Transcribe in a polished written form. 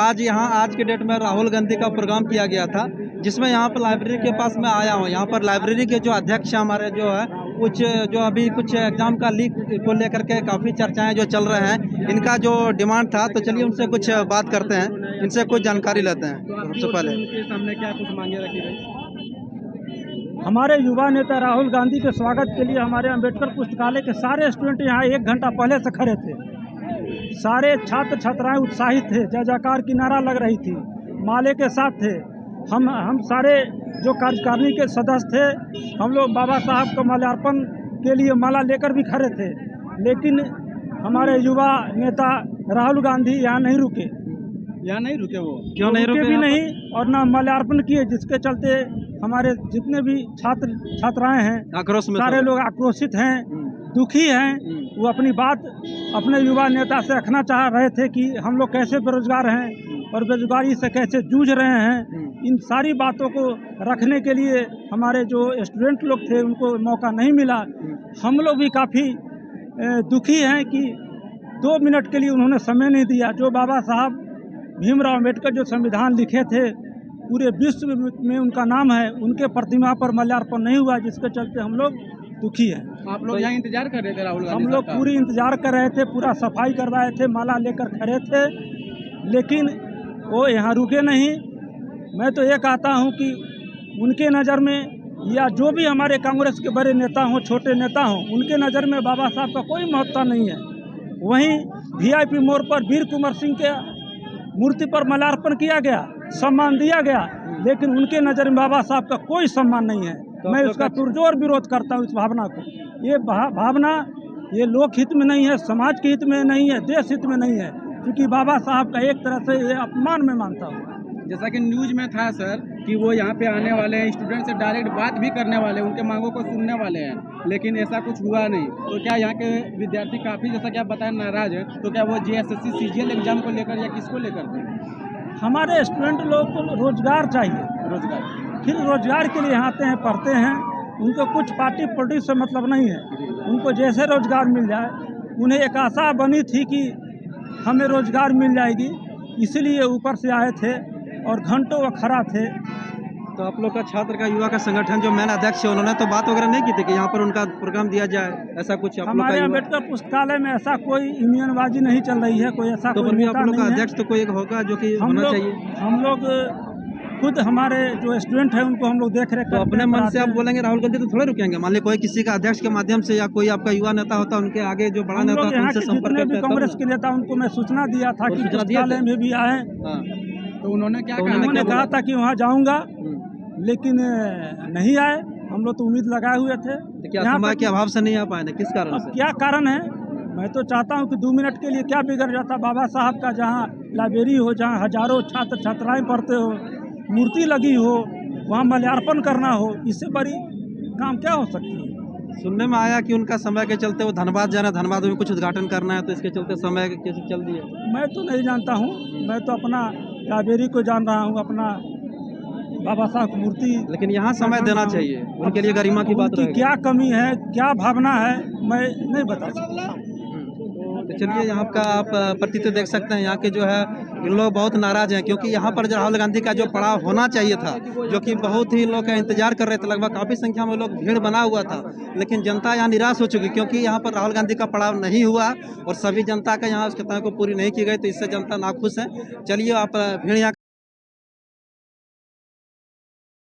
आज के डेट में राहुल गांधी का प्रोग्राम किया गया था, जिसमें यहाँ पर लाइब्रेरी के पास मैं आया हूँ। यहाँ पर लाइब्रेरी के जो अध्यक्ष हमारे जो है कुछ जो अभी कुछ एग्जाम का लीक को लेकर के काफ़ी चर्चाएं जो चल रहे हैं, इनका जो डिमांड था, तो चलिए उनसे कुछ बात करते हैं, इनसे कुछ जानकारी लेते हैं। तो सबसे पहले उनके सामने क्या कुछ मांगे रखी गई? हमारे युवा नेता राहुल गांधी के स्वागत के लिए हमारे अंबेडकर पुस्तकालय के सारे स्टूडेंट यहाँ 1 घंटा पहले से खड़े थे। सारे छात्र छात्राएं उत्साहित थे, जय जयकार की नारा लग रही थी, माले के साथ थे। हम सारे जो कार्यकारिणी के सदस्य थे, हम लोग बाबा साहब को माल्यार्पण के लिए माला लेकर भी खड़े थे, लेकिन हमारे युवा नेता राहुल गांधी यहाँ नहीं रुके। यहाँ नहीं रुके? वो क्यों नहीं रुके? भी नहीं और ना माल्यार्पण किए, जिसके चलते हमारे जितने भी छात्र छात्राएं हैं आक्रोश में सारे लोग आक्रोशित हैं, दुखी हैं। वो अपनी बात अपने युवा नेता से रखना चाह रहे थे कि हम लोग कैसे बेरोजगार हैं और बेरोजगारी से कैसे जूझ रहे हैं। इन सारी बातों को रखने के लिए हमारे जो स्टूडेंट लोग थे उनको मौका नहीं मिला। हम लोग भी काफ़ी दुखी हैं कि 2 मिनट के लिए उन्होंने समय नहीं दिया। जो बाबा साहब भीमराव अम्बेडकर जो संविधान लिखे थे, पूरे विश्व में उनका नाम है, उनके प्रतिमा पर माल्यार्पण नहीं हुआ, जिसके चलते हम लोग दुखी हैं। आप लोग यहाँ इंतजार कर रहे थे राहुल गांधी? हम लोग पूरी इंतजार कर रहे थे, पूरा सफाई करवाए थे, माला लेकर खड़े थे, लेकिन वो यहाँ रुके नहीं। मैं तो ये कहता हूँ कि उनके नज़र में या जो भी हमारे कांग्रेस के बड़े नेता हों, छोटे नेता हों, उनके नज़र में बाबा साहब का कोई महत्व नहीं है। वहीं VIP मोड़ पर वीर कुंवर सिंह के मूर्ति पर माल्यार्पण किया गया, सम्मान दिया गया, लेकिन उनके नज़र में बाबा साहब का कोई सम्मान नहीं है। मैं उसका पुरजोर विरोध करता हूँ, इस भावना को। ये भावना ये लोक हित में नहीं है, समाज के हित में नहीं है, देश हित में नहीं है, क्योंकि बाबा साहब का एक तरह से ये अपमान मैं मानता हूँ। जैसा कि न्यूज में था सर कि वो यहाँ पे आने वाले हैं, स्टूडेंट से डायरेक्ट बात भी करने वाले हैं, उनके मांगों को सुनने वाले हैं, लेकिन ऐसा कुछ हुआ नहीं। तो क्या यहाँ के विद्यार्थी काफ़ी, जैसा कि आप बताएं, नाराज है? तो क्या वो GSSC CGL एग्जाम को लेकर या किसको लेकर थे? हमारे स्टूडेंट लोग को रोजगार चाहिए, रोजगार। फिर रोजगार के लिए यहाँ आते हैं, पढ़ते हैं। उनको कुछ पार्टी पॉलिटिक्स से मतलब नहीं है, उनको जैसे रोजगार मिल जाए। उन्हें एक आशा बनी थी कि हमें रोजगार मिल जाएगी, इसीलिए ऊपर से आए थे और घंटों वो खड़ा थे। तो आप लोग का छात्र का युवा का संगठन जो मैन अध्यक्ष है, उन्होंने तो बात वगैरह नहीं की थी कि यहाँ पर उनका प्रोग्राम दिया जाए, ऐसा कुछ? हमारे अम्बेडकर पुस्तकालय में ऐसा कोई यूनियनबाजी नहीं चल रही है, कोई ऐसा तो कोई नेता आप लोग का नहीं है। अध्यक्ष तो कोई एक होगा जो कि होना चाहिए। हम लोग खुद हमारे जो स्टूडेंट हैं उनको हम लोग देख रहे। तो अपने मन से आप बोलेंगे राहुल गांधी तो थोड़े रुकेंगे? मान लीजिए कोई किसी का अध्यक्ष के माध्यम से या कोई आपका युवा नेता होता, उन्के आगे जो बड़ा नेता होता, उनसे संपर्क करते हैं। कांग्रेस के नेता, उनको मैं सूचना दिया था कि पुस्तकालय में भी आए, तो उन्होंने क्या कहा? उन्होंने कहा था कि वहाँ जाऊँगा, लेकिन नहीं आए। हम लोग तो उम्मीद लगाए हुए थे। तो क्या समय के अभाव से नहीं आ पाए? किस कारण से? क्या कारण है? मैं तो चाहता हूं कि 2 मिनट के लिए क्या बिगड़ जाता। बाबा साहब का जहां लाइब्रेरी हो, जहां हजारों छात्र छात्राएं पढ़ते हो, मूर्ति लगी हो, वहां माल्यार्पण करना हो, इससे बड़ी काम क्या हो सकती है? सुनने में आया कि उनका समय के चलते वो धनबाद जाना, धनबाद में कुछ उद्घाटन करना है, तो इसके चलते समय कैसे चल दिए? मैं तो नहीं जानता हूँ, मैं तो अपना लाइब्रेरी को जान रहा हूँ, अपना बाबा साहब की मूर्ति। लेकिन यहाँ समय देना चाहिए, उनके लिए गरिमा की बात रहेगी। क्या कमी है, क्या भावना है, मैं नहीं बता सकता। तो चलिए, यहाँ का आप प्रतीत देख सकते हैं, यहाँ के जो है इन लोग बहुत नाराज हैं, क्योंकि यहाँ पर जो राहुल गांधी का जो पड़ाव होना चाहिए था, जो कि बहुत ही लोग का इंतजार कर रहे थे, लगभग काफ़ी संख्या में लोग भीड़ बना हुआ था, लेकिन जनता यहाँ निराश हो चुकी, क्योंकि यहाँ पर राहुल गांधी का पड़ाव नहीं हुआ और सभी जनता का यहाँ आवश्यकताओं को पूरी नहीं की गई, तो इससे जनता नाखुश है। चलिए, आप भीड़ यहाँ